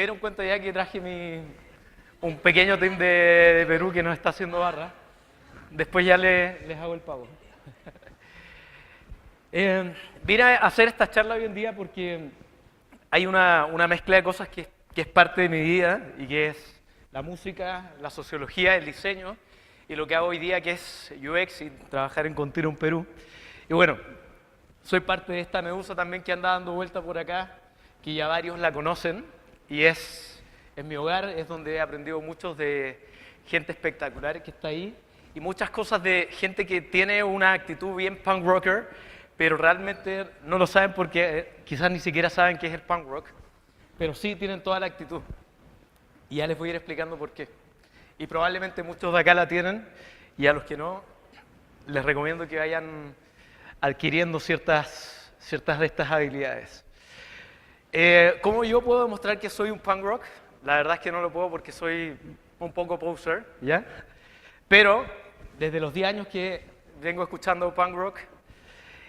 dieron cuenta ya que traje un pequeño team de Perú que nos está haciendo barra. Después ya les hago el pago. Vine a hacer esta charla hoy en día porque hay una mezcla de cosas que es parte de mi vida y que es la música, la sociología, el diseño y lo que hago hoy día que es UX y trabajar en Continuum Perú. Y bueno, soy parte de esta medusa también que anda dando vuelta por acá, que ya varios la conocen y es mi hogar, es donde he aprendido mucho de gente espectacular que está ahí y muchas cosas de gente que tiene una actitud bien punk rocker, pero realmente no lo saben porque quizás ni siquiera saben qué es el punk rock, pero sí tienen toda la actitud. Y ya les voy a ir explicando por qué. Y probablemente muchos de acá la tienen y a los que no, les recomiendo que vayan adquiriendo ciertas de estas habilidades. ¿Cómo yo puedo demostrar que soy un punk rock? La verdad es que no lo puedo porque soy un poco poser, ¿ya? Pero desde los 10 años que vengo escuchando punk rock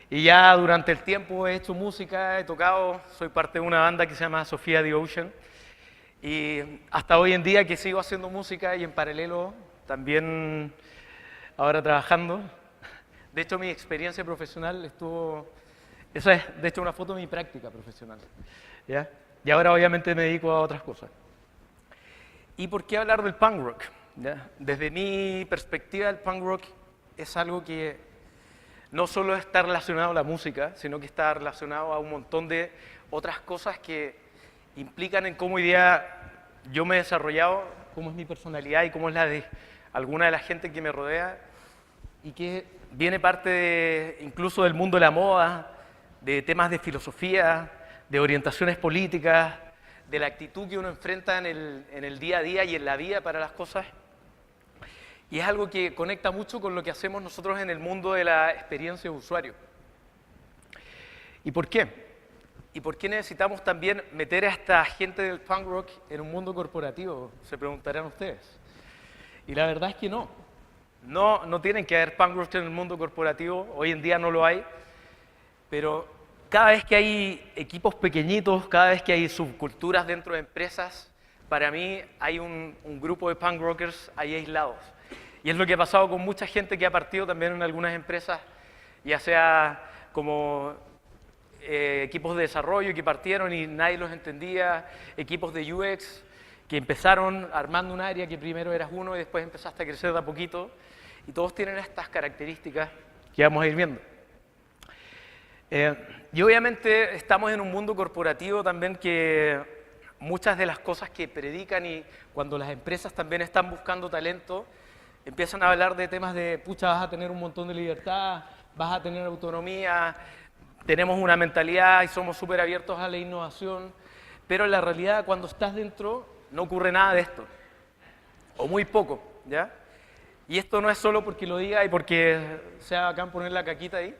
y ya durante el tiempo he hecho música, he tocado, soy parte de una banda que se llama Sofía the Ocean y hasta hoy en día que sigo haciendo música y en paralelo también ahora trabajando. De hecho, mi experiencia profesional esa es de hecho una foto de mi práctica profesional, ¿ya? Y ahora obviamente me dedico a otras cosas. ¿Y por qué hablar del punk rock? ¿Ya? Desde mi perspectiva, el punk rock es algo que no solo está relacionado a la música, sino que está relacionado a un montón de otras cosas que implican en cómo hoy día yo me he desarrollado, cómo es mi personalidad y cómo es la de alguna de la gente que me rodea y que viene parte incluso del mundo de la moda, de temas de filosofía, de orientaciones políticas, de la actitud que uno enfrenta en el día a día y en la vida para las cosas. Y es algo que conecta mucho con lo que hacemos nosotros en el mundo de la experiencia de usuario. ¿Y por qué? ¿Y por qué necesitamos también meter a esta gente del punk rock en un mundo corporativo? Se preguntarán ustedes. Y la verdad es que no. No tienen que haber punk rock en el mundo corporativo, hoy en día no lo hay, pero cada vez que hay equipos pequeñitos, cada vez que hay subculturas dentro de empresas, para mí hay un grupo de punk rockers ahí aislados. Y es lo que ha pasado con mucha gente que ha partido también en algunas empresas, ya sea como equipos de desarrollo que partieron y nadie los entendía, equipos de UX que empezaron armando un área que primero eras uno y después empezaste a crecer de a poquito, y todos tienen estas características que vamos a ir viendo. Y obviamente estamos en un mundo corporativo también que muchas de las cosas que predican y cuando las empresas también están buscando talento, empiezan a hablar de temas de, pucha, vas a tener un montón de libertad, vas a tener autonomía, tenemos una mentalidad y somos súper abiertos a la innovación, pero en la realidad cuando estás dentro no ocurre nada de esto, o muy poco, ¿ya? Y esto no es solo porque lo diga y porque sea bacán poner la caquita ahí,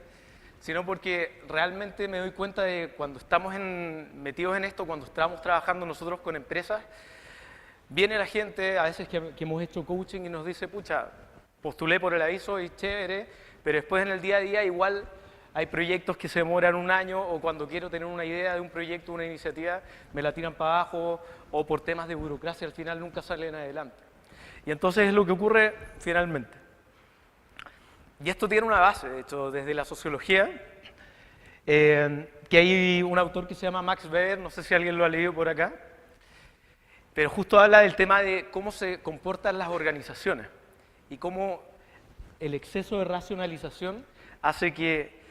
sino porque realmente me doy cuenta de cuando estamos metidos en esto, cuando estamos trabajando nosotros con empresas, viene la gente, a veces que hemos hecho coaching y nos dice, pucha, postulé por el aviso y chévere, pero después en el día a día igual hay proyectos que se demoran un año o cuando quiero tener una idea de un proyecto, una iniciativa, me la tiran para abajo o por temas de burocracia al final nunca salen adelante. Y entonces es lo que ocurre finalmente. Y esto tiene una base, de hecho, desde la sociología, que hay un autor que se llama Max Weber, no sé si alguien lo ha leído por acá, pero justo habla del tema de cómo se comportan las organizaciones y cómo el exceso de racionalización hace que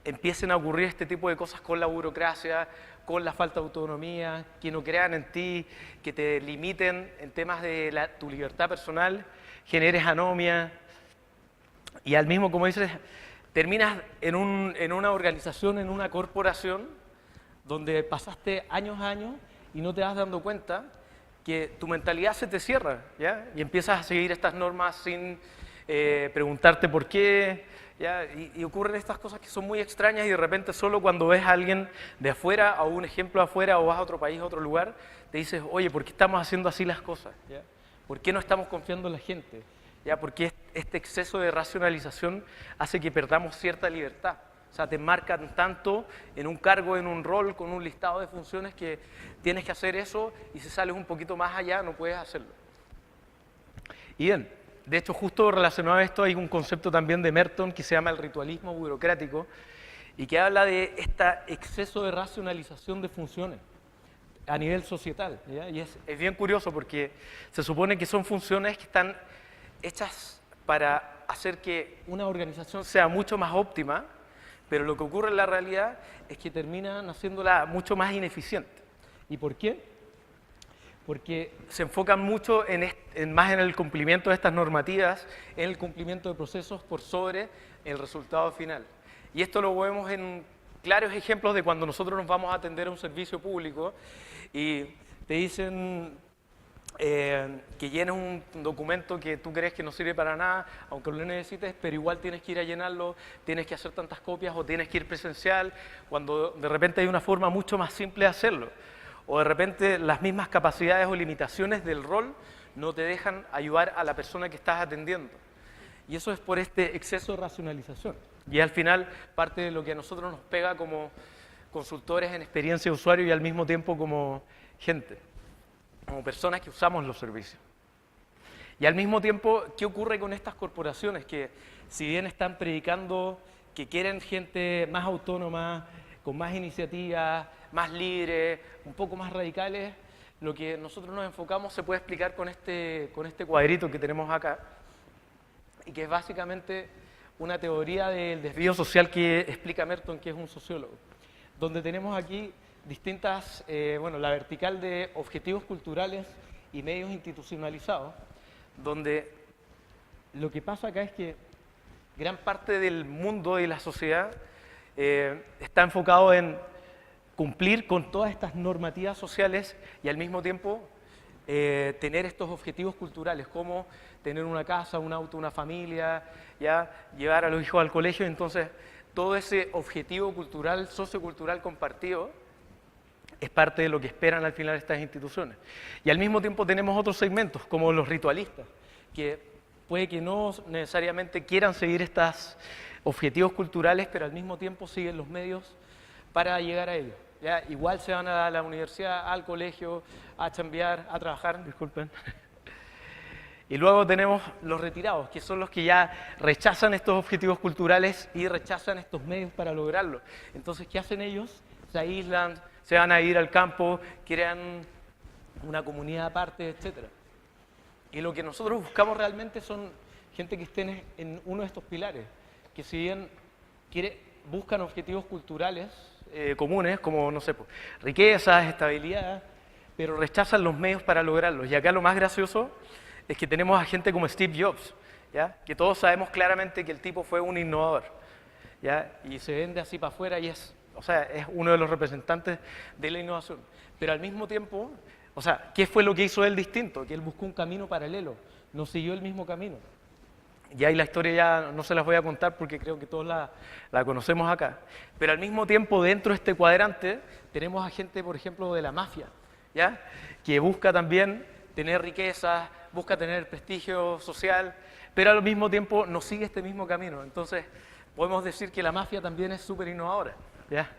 empiecen a ocurrir este tipo de cosas con la burocracia, con la falta de autonomía, que no crean en ti, que te limiten en temas de tu libertad personal, generes anomia y al mismo, como dices, terminas en una organización, en una corporación donde pasaste años y no te vas dando cuenta que tu mentalidad se te cierra, ¿ya? Y empiezas a seguir estas normas sin preguntarte por qué, ¿ya? Y ocurren estas cosas que son muy extrañas y de repente solo cuando ves a alguien de afuera o un ejemplo de afuera o vas a otro país, a otro lugar, te dices, oye, ¿por qué estamos haciendo así las cosas? ¿Ya? ¿Por qué no estamos confiando en la gente? ¿Ya? Porque este exceso de racionalización hace que perdamos cierta libertad. O sea, te marcan tanto en un cargo, en un rol, con un listado de funciones que tienes que hacer eso y si sales un poquito más allá no puedes hacerlo. Y bien, de hecho justo relacionado a esto hay un concepto también de Merton que se llama el ritualismo burocrático y que habla de este exceso de racionalización de funciones a nivel societal, ¿ya? Y es bien curioso porque se supone que son funciones que están hechas para hacer que una organización sea mucho más óptima, pero lo que ocurre en la realidad es que terminan haciéndola mucho más ineficiente. ¿Y por qué? Porque se enfocan mucho más en el cumplimiento de estas normativas, en el cumplimiento de procesos por sobre el resultado final. Y esto lo vemos en claros ejemplos de cuando nosotros nos vamos a atender a un servicio público y te dicen que llenes un documento que tú crees que no sirve para nada, aunque lo necesites, pero igual tienes que ir a llenarlo, tienes que hacer tantas copias o tienes que ir presencial, cuando de repente hay una forma mucho más simple de hacerlo. O de repente las mismas capacidades o limitaciones del rol no te dejan ayudar a la persona que estás atendiendo. Y eso es por este exceso de racionalización. Y al final parte de lo que a nosotros nos pega como consultores en experiencia de usuario y al mismo tiempo como gente, como personas que usamos los servicios. Y al mismo tiempo, ¿qué ocurre con estas corporaciones que si bien están predicando que quieren gente más autónoma, con más iniciativas, más libres, un poco más radicales, lo que nosotros nos enfocamos se puede explicar con este cuadrito que tenemos acá, y que es básicamente una teoría del desvío social que explica Merton, que es un sociólogo, donde tenemos aquí distintas, la vertical de objetivos culturales y medios institucionalizados, donde lo que pasa acá es que gran parte del mundo y la sociedad está enfocado en cumplir con todas estas normativas sociales y al mismo tiempo tener estos objetivos culturales, como tener una casa, un auto, una familia, ya llevar a los hijos al colegio. Entonces, todo ese objetivo cultural, sociocultural compartido, es parte de lo que esperan al final estas instituciones. Y al mismo tiempo tenemos otros segmentos, como los ritualistas, que puede que no necesariamente quieran seguir estos objetivos culturales, pero al mismo tiempo siguen los medios para llegar a ellos. ¿Ya? Igual se van a la universidad, al colegio, a chambear, a trabajar, disculpen. Y luego tenemos los retirados, que son los que ya rechazan estos objetivos culturales y rechazan estos medios para lograrlo. Entonces, ¿qué hacen ellos? Se aíslan, se van a ir al campo, crean una comunidad aparte, etc. Y lo que nosotros buscamos realmente son gente que estén en uno de estos pilares, que si bien buscan objetivos culturales comunes, como, no sé, riquezas, estabilidad, pero rechazan los medios para lograrlos. Y acá lo más gracioso es que tenemos a gente como Steve Jobs, ¿ya? Que todos sabemos claramente que el tipo fue un innovador, ¿ya? Y se vende así para afuera y es uno de los representantes de la innovación. Pero al mismo tiempo, ¿qué fue lo que hizo él distinto? Que él buscó un camino paralelo, no siguió el mismo camino. Y ahí la historia ya no se las voy a contar porque creo que todos la conocemos acá. Pero al mismo tiempo, dentro de este cuadrante, tenemos a gente, por ejemplo, de la mafia, ¿ya? Que busca también tener riquezas, busca tener prestigio social, pero al mismo tiempo no sigue este mismo camino. Entonces, podemos decir que la mafia también es súper innovadora, ¿ya?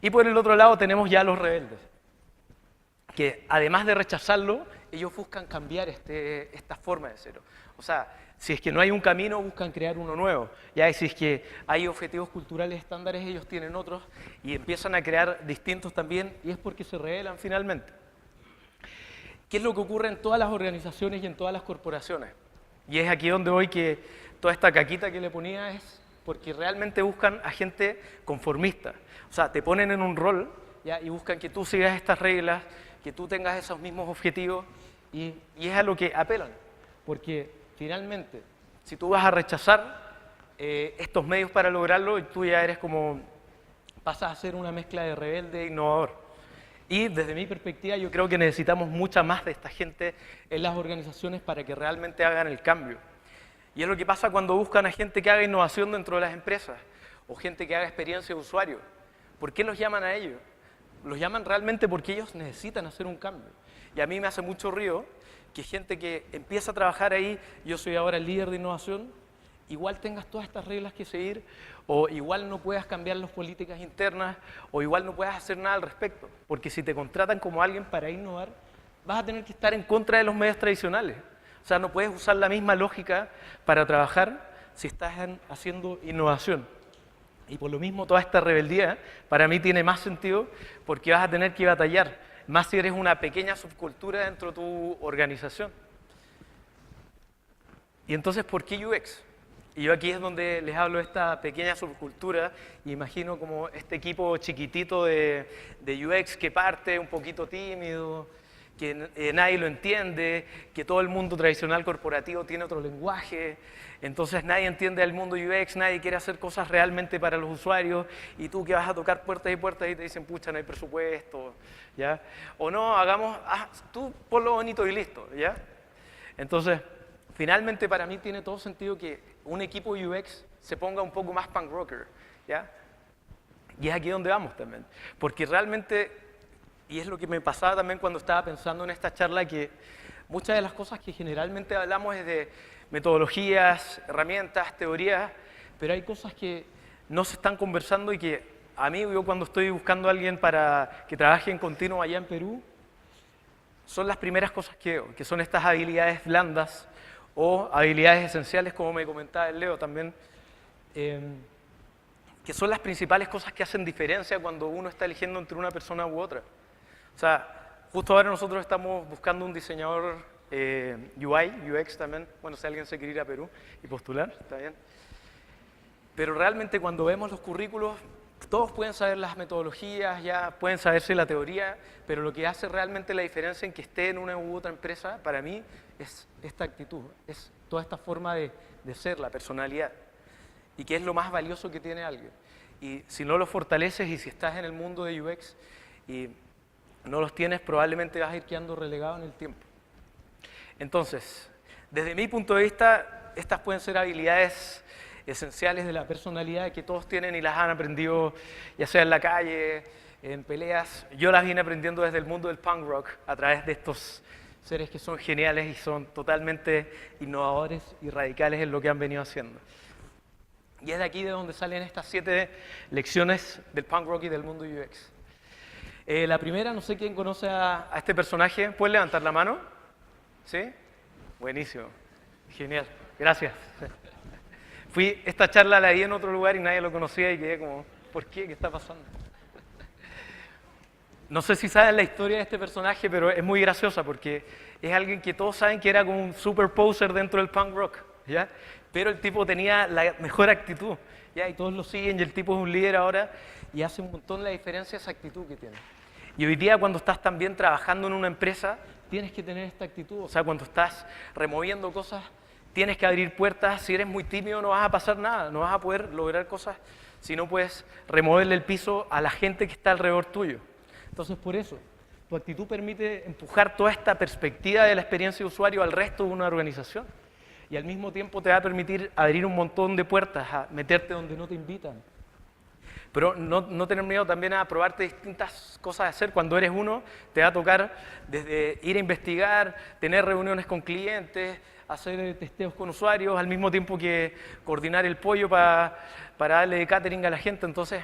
Y por el otro lado tenemos ya los rebeldes, que además de rechazarlo, ellos buscan cambiar esta forma de ser. O sea, si es que no hay un camino, buscan crear uno nuevo. Y si es que hay objetivos culturales estándares, ellos tienen otros y empiezan a crear distintos también, y es porque se rebelan finalmente. ¿Qué es lo que ocurre en todas las organizaciones y en todas las corporaciones? Y es aquí donde voy, que toda esta caquita que le ponía es porque realmente buscan a gente conformista. O sea, te ponen en un rol, ¿ya? Y buscan que tú sigas estas reglas, que tú tengas esos mismos objetivos, y es a lo que apelan. Porque finalmente, si tú vas a rechazar estos medios para lograrlo, tú ya eres como, pasas a ser una mezcla de rebelde e innovador. Y desde mi perspectiva, yo creo que necesitamos mucha más de esta gente en las organizaciones para que realmente hagan el cambio. Y es lo que pasa cuando buscan a gente que haga innovación dentro de las empresas, o gente que haga experiencia de usuario. ¿Por qué los llaman a ellos? Los llaman realmente porque ellos necesitan hacer un cambio. Y a mí me hace mucho ruido que gente que empieza a trabajar ahí, yo soy ahora el líder de innovación, igual tengas todas estas reglas que seguir, o igual no puedas cambiar las políticas internas, o igual no puedas hacer nada al respecto. Porque si te contratan como alguien para innovar, vas a tener que estar en contra de los medios tradicionales. O sea, no puedes usar la misma lógica para trabajar si estás haciendo innovación. Y por lo mismo toda esta rebeldía para mí tiene más sentido porque vas a tener que batallar, más si eres una pequeña subcultura dentro de tu organización. Y entonces, ¿por qué UX? Y yo aquí es donde les hablo de esta pequeña subcultura, y imagino como este equipo chiquitito de UX que parte un poquito tímido, que nadie lo entiende, que todo el mundo tradicional corporativo tiene otro lenguaje, entonces nadie entiende el mundo UX, nadie quiere hacer cosas realmente para los usuarios, y tú que vas a tocar puertas y puertas y te dicen, pucha, no hay presupuesto, ¿ya? O no, hagamos, tú ponlo bonito y listo, ¿ya? Entonces, finalmente para mí tiene todo sentido que un equipo UX se ponga un poco más punk rocker, ¿ya? Y es aquí donde vamos también, porque realmente... Y es lo que me pasaba también cuando estaba pensando en esta charla, que muchas de las cosas que generalmente hablamos es de metodologías, herramientas, teorías, pero hay cosas que no se están conversando y que a mí, yo cuando estoy buscando a alguien para que trabaje en continuo allá en Perú, son las primeras cosas que veo, que son estas habilidades blandas o habilidades esenciales, como me comentaba el Leo también, que son las principales cosas que hacen diferencia cuando uno está eligiendo entre una persona u otra. O sea, justo ahora nosotros estamos buscando un diseñador UI, UX también, bueno, si alguien se quiere ir a Perú y postular, está bien. Pero realmente cuando vemos los currículos, todos pueden saber las metodologías, ya pueden saberse la teoría, pero lo que hace realmente la diferencia en que esté en una u otra empresa, para mí, es esta actitud, es toda esta forma de ser, la personalidad, y que es lo más valioso que tiene alguien. Y si no lo fortaleces y si estás en el mundo de UX y no los tienes, probablemente vas a ir quedando relegado en el tiempo. Entonces, desde mi punto de vista, estas pueden ser habilidades esenciales de la personalidad que todos tienen y las han aprendido, ya sea en la calle, en peleas. Yo las vine aprendiendo desde el mundo del punk rock, a través de estos seres que son geniales y son totalmente innovadores y radicales en lo que han venido haciendo. Y es de aquí de donde salen estas 7 lecciones del punk rock y del mundo UX. La primera, no sé quién conoce a este personaje. ¿Pueden levantar la mano? ¿Sí? Buenísimo. Genial. Gracias. Esta charla la di en otro lugar y nadie lo conocía y quedé como, ¿por qué? ¿Qué está pasando? No sé si saben la historia de este personaje, pero es muy graciosa porque es alguien que todos saben que era como un super poser dentro del punk rock, ¿ya? Pero el tipo tenía la mejor actitud, ¿ya? Y todos lo siguen y el tipo es un líder ahora y hace un montón la diferencia esa actitud que tiene. Y hoy día cuando estás también trabajando en una empresa, tienes que tener esta actitud. O sea, cuando estás removiendo cosas, tienes que abrir puertas. Si eres muy tímido no vas a pasar nada, no vas a poder lograr cosas si no puedes removerle el piso a la gente que está alrededor tuyo. Entonces, por eso, tu actitud permite empujar toda esta perspectiva de la experiencia de usuario al resto de una organización. Y al mismo tiempo te va a permitir abrir un montón de puertas, a meterte donde no te invitan. Pero no tener miedo también a probarte distintas cosas de hacer. Cuando eres uno, te va a tocar desde ir a investigar, tener reuniones con clientes, hacer testeos con usuarios, al mismo tiempo que coordinar el pollo para darle catering a la gente. Entonces,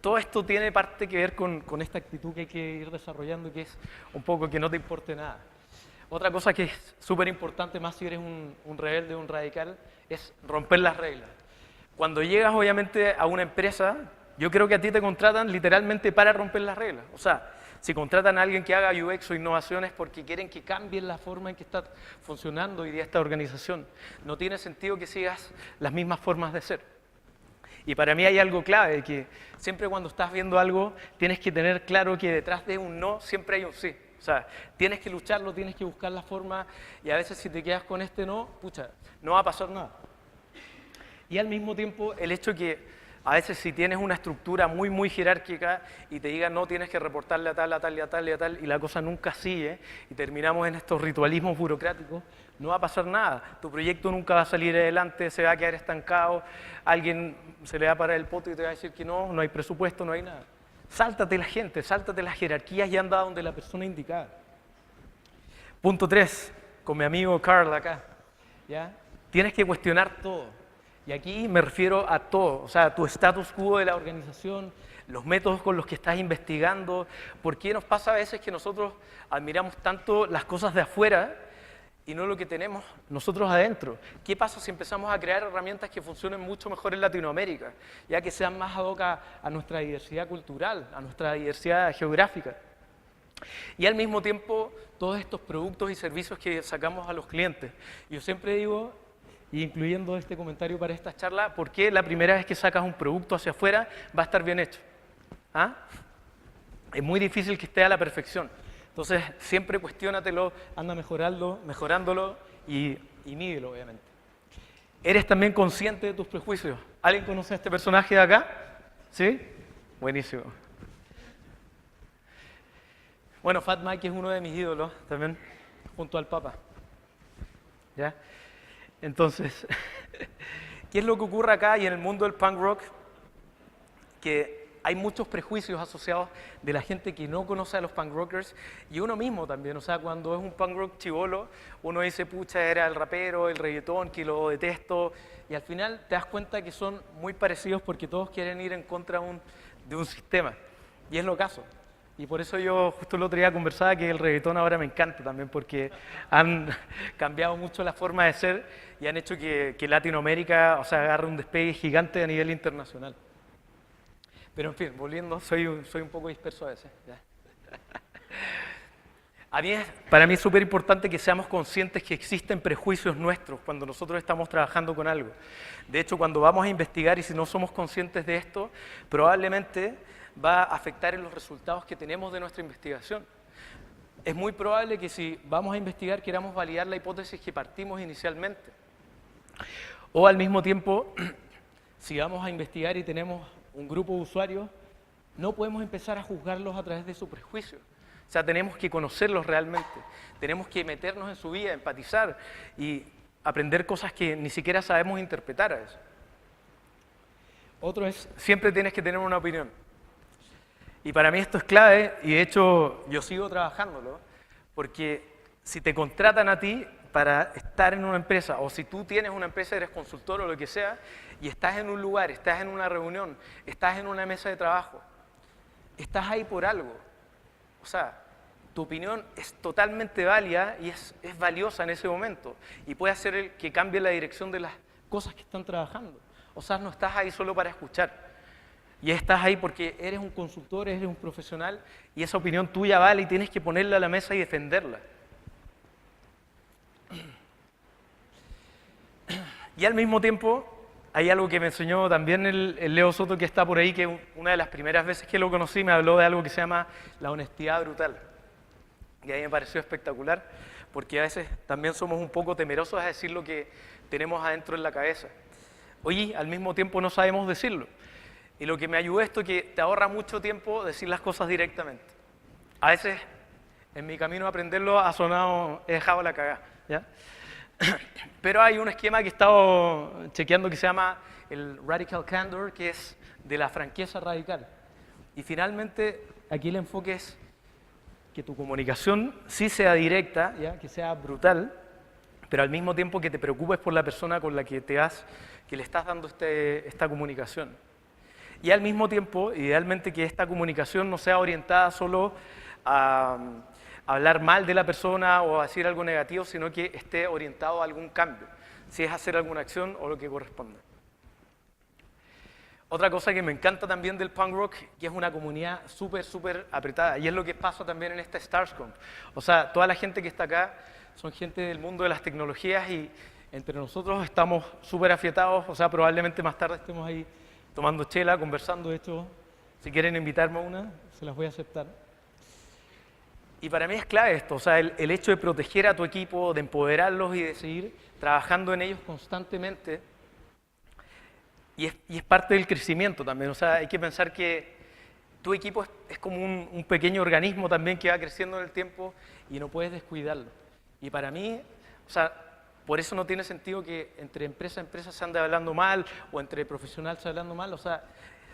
todo esto tiene parte que ver con esta actitud que hay que ir desarrollando, que es un poco que no te importe nada. Otra cosa que es súper importante, más si eres un rebelde, un radical, es romper las reglas. Cuando llegas, obviamente, a una empresa, yo creo que a ti te contratan literalmente para romper las reglas. O sea, si contratan a alguien que haga UX o innovaciones porque quieren que cambien la forma en que está funcionando hoy día esta organización, no tiene sentido que sigas las mismas formas de ser. Y para mí hay algo clave, que siempre cuando estás viendo algo, tienes que tener claro que detrás de un no siempre hay un sí. O sea, tienes que lucharlo, tienes que buscar la forma, y a veces si te quedas con este no, pucha, no va a pasar nada. Y al mismo tiempo, el hecho que a veces si tienes una estructura muy, muy jerárquica y te digan no, tienes que reportarle a tal, a tal y a tal y a tal, y la cosa nunca sigue, y terminamos en estos ritualismos burocráticos, no va a pasar nada. Tu proyecto nunca va a salir adelante, se va a quedar estancado, alguien se le va a parar el poto y te va a decir que no hay presupuesto, no hay nada. Sáltate la gente, sáltate las jerarquías y anda donde la persona indicada. Punto 3, con mi amigo Carl acá, ¿ya? Tienes que cuestionar todo. Y aquí me refiero a todo, o sea, tu status quo de la organización, los métodos con los que estás investigando. ¿Por qué nos pasa a veces que nosotros admiramos tanto las cosas de afuera y no lo que tenemos nosotros adentro? ¿Qué pasa si empezamos a crear herramientas que funcionen mucho mejor en Latinoamérica, ya que sean más ad hoc a nuestra diversidad cultural, a nuestra diversidad geográfica? Y al mismo tiempo, todos estos productos y servicios que sacamos a los clientes. Yo siempre digo, y incluyendo este comentario para esta charla, ¿por qué la primera vez que sacas un producto hacia afuera va a estar bien hecho? ¿Ah? Es muy difícil que esté a la perfección. Entonces, siempre cuestiónatelo, anda mejorándolo y mídelo, obviamente. ¿Eres también consciente de tus prejuicios? ¿Alguien conoce a este personaje de acá? ¿Sí? Buenísimo. Bueno, Fat Mike es uno de mis ídolos también, junto al Papa. ¿Ya? Entonces, ¿qué es lo que ocurre acá y en el mundo del punk rock? Que hay muchos prejuicios asociados de la gente que no conoce a los punk rockers y uno mismo también. O sea, cuando es un punk rock chibolo, uno dice, pucha, era el rapero, el reggaetón, que lo detesto. Y al final te das cuenta que son muy parecidos porque todos quieren ir en contra de un sistema. Y es lo caso. Y por eso yo justo el otro día conversaba que el reggaetón ahora me encanta también porque han cambiado mucho la forma de ser y han hecho que Latinoamérica, o sea, agarre un despegue gigante a nivel internacional. Pero en fin, volviendo, soy un poco disperso a veces. ¿Ya? Para mí es súper importante que seamos conscientes que existen prejuicios nuestros cuando nosotros estamos trabajando con algo. De hecho, cuando vamos a investigar y si no somos conscientes de esto, probablemente va a afectar en los resultados que tenemos de nuestra investigación. Es muy probable que si vamos a investigar queramos validar la hipótesis que partimos inicialmente. O al mismo tiempo, si vamos a investigar y tenemos un grupo de usuarios, no podemos empezar a juzgarlos a través de su prejuicio. O sea, tenemos que conocerlos realmente, tenemos que meternos en su vida, empatizar y aprender cosas que ni siquiera sabemos interpretar a eso. Otro es, siempre tienes que tener una opinión. Y para mí esto es clave, y de hecho yo sigo trabajándolo, porque si te contratan a ti para estar en una empresa, o si tú tienes una empresa, eres consultor o lo que sea, y estás en un lugar, estás en una reunión, estás en una mesa de trabajo, estás ahí por algo. O sea, tu opinión es totalmente válida y es valiosa en ese momento, y puede hacer que cambie la dirección de las cosas que están trabajando. O sea, no estás ahí solo para escuchar. Y estás ahí porque eres un consultor, eres un profesional y esa opinión tuya vale y tienes que ponerla a la mesa y defenderla. Y al mismo tiempo, hay algo que me enseñó también el Leo Soto que está por ahí, que una de las primeras veces que lo conocí me habló de algo que se llama la honestidad brutal. Y a mí me pareció espectacular porque a veces también somos un poco temerosos a decir lo que tenemos adentro en la cabeza. Oye, al mismo tiempo no sabemos decirlo. Y lo que me ayudó esto es que te ahorra mucho tiempo decir las cosas directamente. A veces, en mi camino a aprenderlo, he dejado la cagada, ¿ya? Pero hay un esquema que he estado chequeando que se llama el Radical Candor, que es de la franqueza radical. Y finalmente, aquí el enfoque es que tu comunicación sí sea directa, ¿ya? Que sea brutal, pero al mismo tiempo que te preocupes por la persona con la que le estás dando esta comunicación. Y al mismo tiempo, idealmente que esta comunicación no sea orientada solo a hablar mal de la persona o a decir algo negativo, sino que esté orientado a algún cambio, si es hacer alguna acción o lo que corresponda. Otra cosa que me encanta también del punk rock, que es una comunidad súper apretada, y es lo que pasa también en esta StarsConf. O sea, toda la gente que está acá son gente del mundo de las tecnologías y entre nosotros estamos súper afiatados, o sea, probablemente más tarde estemos ahí tomando chela, conversando. De hecho, si quieren invitarme a una, se las voy a aceptar. Y para mí es clave esto, o sea, el hecho de proteger a tu equipo, de empoderarlos y de seguir trabajando en ellos constantemente. Y es parte del crecimiento también, o sea, hay que pensar que tu equipo es como un pequeño organismo también que va creciendo en el tiempo y no puedes descuidarlo. Y para mí, o sea, por eso no tiene sentido que entre empresa a empresa se ande hablando mal o entre profesionales se hablando mal. O sea,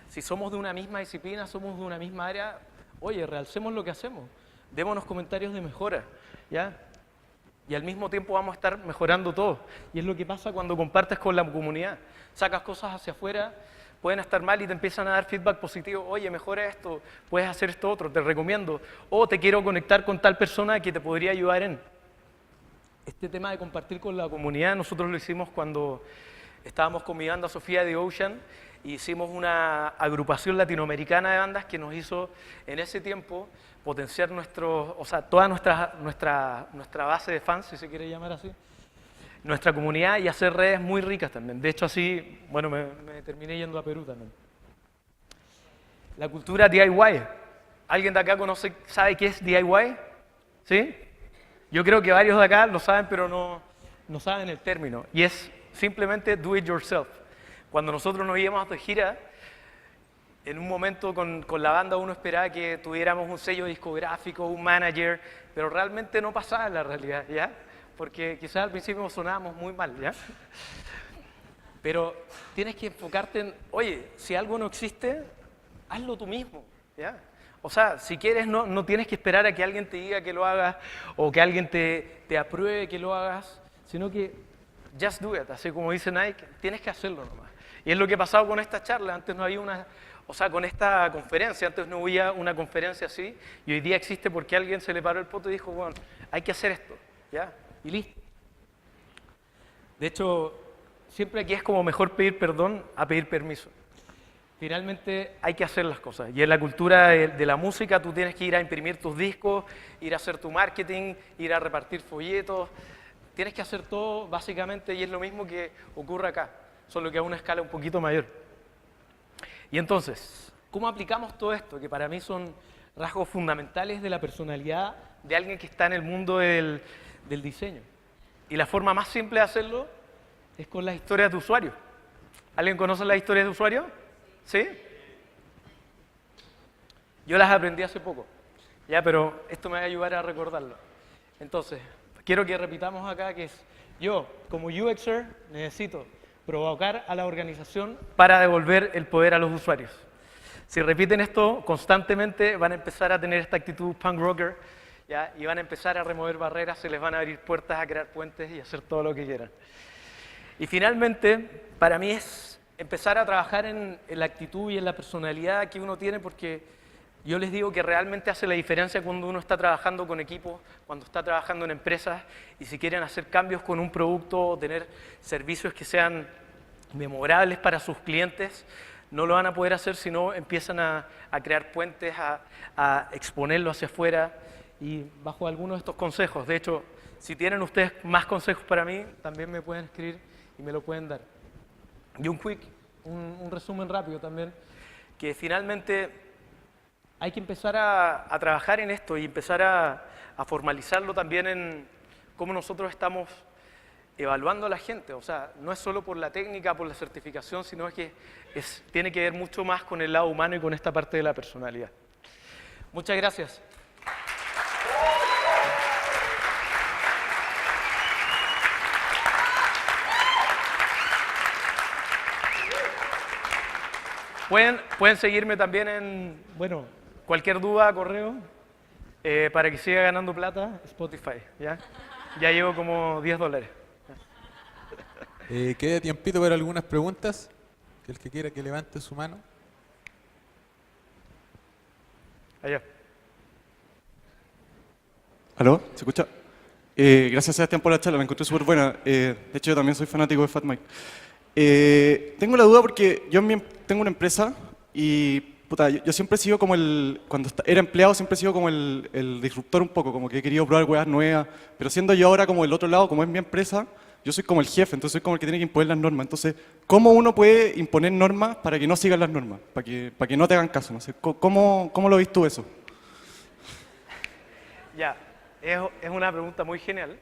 si somos de una misma disciplina, somos de una misma área, oye, realcemos lo que hacemos. Démonos comentarios de mejora, ¿ya? y al mismo tiempo vamos a estar mejorando todo. Y es lo que pasa cuando compartes con la comunidad. Sacas cosas hacia afuera, pueden estar mal y te empiezan a dar feedback positivo. Oye, mejora esto, puedes hacer esto otro, te recomiendo. O te quiero conectar con tal persona que te podría ayudar en. Este tema de compartir con la comunidad, nosotros lo hicimos cuando estábamos con mi banda Sofía The Ocean, y hicimos una agrupación latinoamericana de bandas que nos hizo en ese tiempo potenciar toda nuestra base de fans, si se quiere llamar así, nuestra comunidad, y hacer redes muy ricas también. De hecho, así, bueno, me terminé yendo a Perú también. La cultura DIY. ¿Alguien de acá sabe qué es DIY? ¿Sí? Yo creo que varios de acá lo saben, pero no saben el término. Y es simplemente do it yourself. Cuando nosotros nos íbamos de gira, en un momento con la banda uno esperaba que tuviéramos un sello discográfico, un manager, pero realmente no pasaba en la realidad, ¿ya? Porque quizás al principio sonábamos muy mal, ¿ya? Pero tienes que enfocarte en, oye, si algo no existe, hazlo tú mismo, ¿ya? O sea, si quieres, no tienes que esperar a que alguien te diga que lo hagas o que alguien te apruebe que lo hagas, sino que just do it, así como dice Nike, tienes que hacerlo nomás. Y es lo que ha pasado con esta charla. Antes no había con esta conferencia, antes no había una conferencia así, y hoy día existe porque alguien se le paró el poto y dijo, bueno, hay que hacer esto, ¿ya? Y listo. De hecho, siempre aquí es como mejor pedir perdón a pedir permiso. Finalmente hay que hacer las cosas. Y en la cultura de la música tú tienes que ir a imprimir tus discos, ir a hacer tu marketing, ir a repartir folletos. Tienes que hacer todo básicamente, y es lo mismo que ocurre acá, solo que a una escala un poquito mayor. Y entonces, ¿cómo aplicamos todo esto? Que para mí son rasgos fundamentales de la personalidad de alguien que está en el mundo del diseño. Y la forma más simple de hacerlo es con las historias de usuario. ¿Alguien conoce las historias de usuario? ¿Sí? Yo las aprendí hace poco, ya, pero esto me va a ayudar a recordarlo. Entonces, quiero que repitamos acá que es, yo, como UXer, necesito provocar a la organización para devolver el poder a los usuarios. Si repiten esto constantemente, van a empezar a tener esta actitud punk rocker, ¿ya? Y van a empezar a remover barreras, se les van a abrir puertas, a crear puentes y hacer todo lo que quieran. Y finalmente, para mí es empezar a trabajar en la actitud y en la personalidad que uno tiene, porque yo les digo que realmente hace la diferencia cuando uno está trabajando con equipos, cuando está trabajando en empresas, y si quieren hacer cambios con un producto o tener servicios que sean memorables para sus clientes, no lo van a poder hacer si no empiezan a crear puentes, a exponerlo hacia afuera, y bajo algunos de estos consejos. De hecho, si tienen ustedes más consejos para mí, también me pueden escribir y me lo pueden dar. Y un resumen rápido también, que finalmente hay que empezar a trabajar en esto y empezar a formalizarlo también en cómo nosotros estamos evaluando a la gente. O sea, no es solo por la técnica, por la certificación, sino que tiene que ver mucho más con el lado humano y con esta parte de la personalidad. Muchas gracias. Pueden seguirme también en, bueno, cualquier duda, correo, para que siga ganando plata, Spotify, ¿ya? Ya llevo como $10. Queda tiempito para algunas preguntas. El que quiera que levante su mano. Allá. ¿Aló? ¿Se escucha? Gracias, Sebastián, por la charla, me encontré súper buena. De hecho, yo también soy fanático de Fat Mike. Tengo la duda porque yo tengo una empresa y puta, yo siempre he sido como cuando era empleado siempre he sido como el disruptor un poco, como que he querido probar weas nuevas, pero siendo yo ahora como el otro lado, como es mi empresa, yo soy como el jefe, entonces soy como el que tiene que imponer las normas. Entonces, ¿cómo uno puede imponer normas para que no sigan las normas? Para que no te hagan caso, no sé. ¿Cómo lo ves tú eso? Ya, es una pregunta muy genial.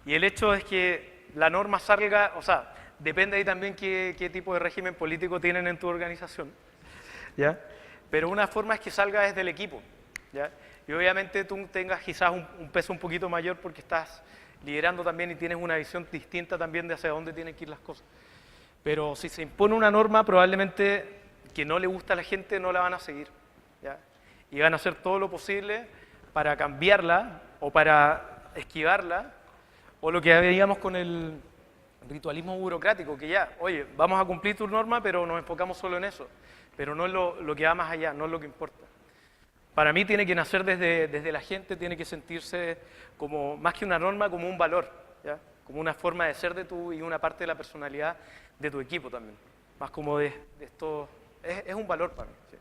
Y el hecho es que la norma salga, o sea, depende ahí también qué tipo de régimen político tienen en tu organización, ¿ya? Pero una forma es que salga desde el equipo, ¿ya? Y obviamente tú tengas quizás un peso un poquito mayor porque estás liderando también y tienes una visión distinta también de hacia dónde tienen que ir las cosas. Pero si se impone una norma, probablemente que no le gusta a la gente no la van a seguir, ¿ya? Y van a hacer todo lo posible para cambiarla o para esquivarla O lo que veíamos con el ritualismo burocrático, que ya, oye, vamos a cumplir tu norma, pero nos enfocamos solo en eso. Pero no es lo que va más allá, no es lo que importa. Para mí tiene que nacer desde la gente, tiene que sentirse como, más que una norma, como un valor, ¿ya? Como una forma de ser de tú y una parte de la personalidad de tu equipo también. Más como de esto, es un valor para mí. Sí.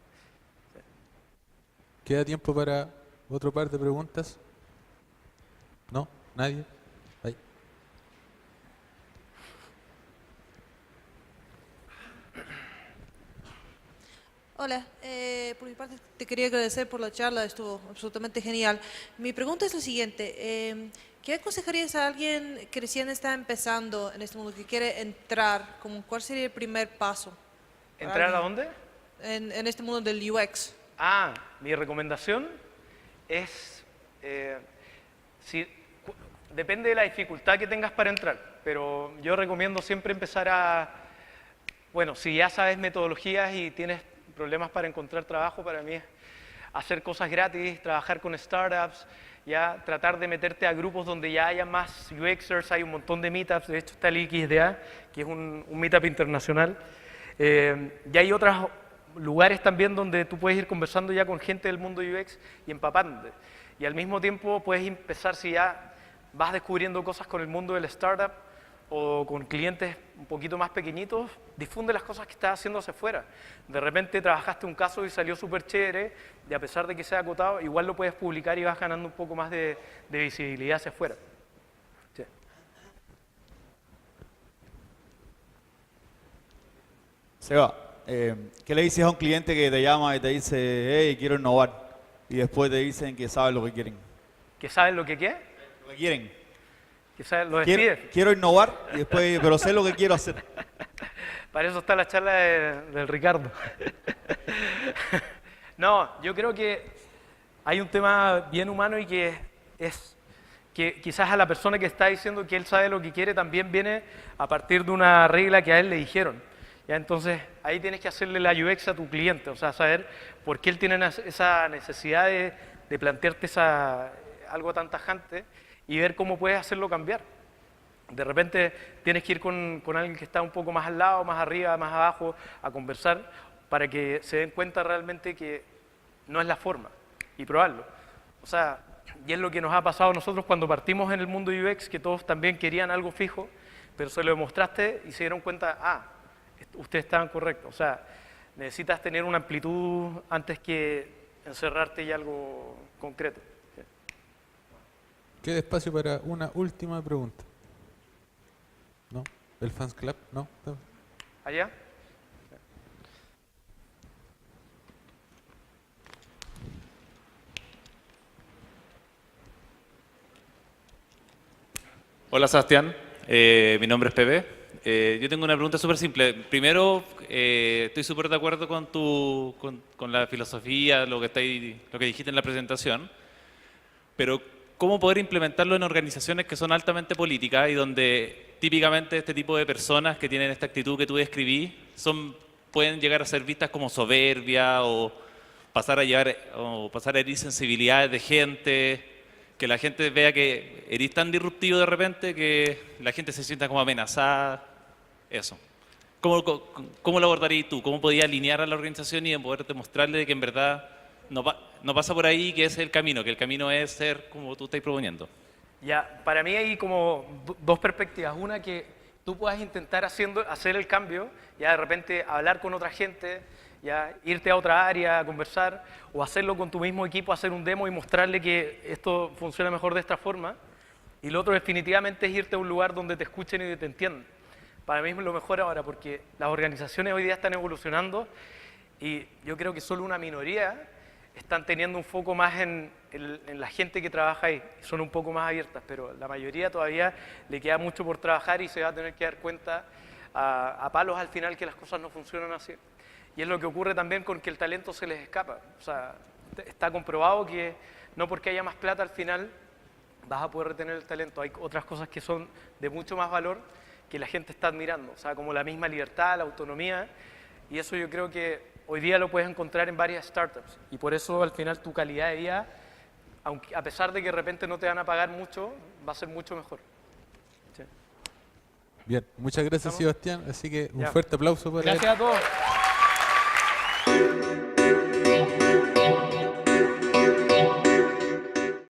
¿Queda tiempo para otro par de preguntas? ¿No? ¿Nadie? Ahí. Hola, por mi parte te quería agradecer por la charla, estuvo absolutamente genial. Mi pregunta es la siguiente, ¿qué aconsejarías a alguien que recién está empezando en este mundo, que quiere entrar? ¿Cuál sería el primer paso? para ¿Entrar a alguien dónde? en este mundo del UX. Mi recomendación es, depende de la dificultad que tengas para entrar, pero yo recomiendo siempre empezar bueno, si ya sabes metodologías y tienes problemas para encontrar trabajo, para mí es hacer cosas gratis, trabajar con startups, ya tratar de meterte a grupos donde ya haya más UXers, hay un montón de meetups, de hecho está el XDA, que es un meetup internacional, y hay otros lugares también donde tú puedes ir conversando ya con gente del mundo UX y empapándote. Y al mismo tiempo puedes empezar, si ya vas descubriendo cosas con el mundo del startup o con clientes un poquito más pequeñitos, difunde las cosas que estás haciendo hacia afuera. De repente trabajaste un caso y salió súper chévere, y a pesar de que sea acotado, igual lo puedes publicar y vas ganando un poco más de visibilidad hacia afuera. Sí. Seba, ¿qué le dices a un cliente que te llama y te dice, hey, quiero innovar? Y después te dicen que saben lo que quieren. ¿Que sabes lo que qué? Lo que quieren. ¿Que sabes lo despides? Quiero innovar, y después, pero sé lo que quiero hacer. Para eso está la charla del Ricardo. No, yo creo que hay un tema bien humano y que es que quizás a la persona que está diciendo que él sabe lo que quiere también viene a partir de una regla que a él le dijeron. ¿Ya? Entonces ahí tienes que hacerle la UX a tu cliente, o sea, saber por qué él tiene esa necesidad de plantearte algo tan tajante y ver cómo puedes hacerlo cambiar. De repente tienes que ir con alguien que está un poco más al lado, más arriba, más abajo, a conversar para que se den cuenta realmente que no es la forma y probarlo. O sea, y es lo que nos ha pasado a nosotros cuando partimos en el mundo UX, que todos también querían algo fijo, pero se lo demostraste y se dieron cuenta, ustedes estaban correctos. O sea, necesitas tener una amplitud antes que encerrarte en algo concreto. Queda espacio para una última pregunta. ¿No? ¿El Fans Club? ¿No? ¿Allá? Hola Sebastián, mi nombre es Pepe. Yo tengo una pregunta súper simple. Primero, estoy súper de acuerdo con la filosofía, lo que dijiste en la presentación, pero ¿cómo poder implementarlo en organizaciones que son altamente políticas y donde típicamente este tipo de personas que tienen esta actitud que tú describí pueden llegar a ser vistas como soberbia o pasar a herir sensibilidades de gente? Que la gente vea que eres tan disruptivo de repente que la gente se sienta como amenazada, eso. ¿Cómo lo abordarías tú? ¿Cómo podías alinear a la organización y poder demostrarle que en verdad no pasa por ahí, que ese es el camino, que el camino es ser como tú estás proponiendo? Ya, para mí hay como dos perspectivas. Una, que tú puedas intentar hacer el cambio, ya de repente hablar con otra gente, ya irte a otra área a conversar, o hacerlo con tu mismo equipo, hacer un demo y mostrarle que esto funciona mejor de esta forma. Y lo otro definitivamente es irte a un lugar donde te escuchen y te entiendan. Para mí es lo mejor ahora, porque las organizaciones hoy día están evolucionando y yo creo que solo una minoría están teniendo un foco más en la gente que trabaja ahí, son un poco más abiertas, pero la mayoría todavía le queda mucho por trabajar y se va a tener que dar cuenta a palos al final que las cosas no funcionan así. Y es lo que ocurre también con que el talento se les escapa. O sea, está comprobado que no porque haya más plata al final vas a poder retener el talento. Hay otras cosas que son de mucho más valor que la gente está admirando. O sea, como la misma libertad, la autonomía. Y eso yo creo que hoy día lo puedes encontrar en varias startups. Y por eso al final tu calidad de vida, a pesar de que de repente no te van a pagar mucho, va a ser mucho mejor. Bien, muchas gracias, ¿Estamos? Sebastián. Así que un Ya. fuerte aplauso para él. Gracias a todos.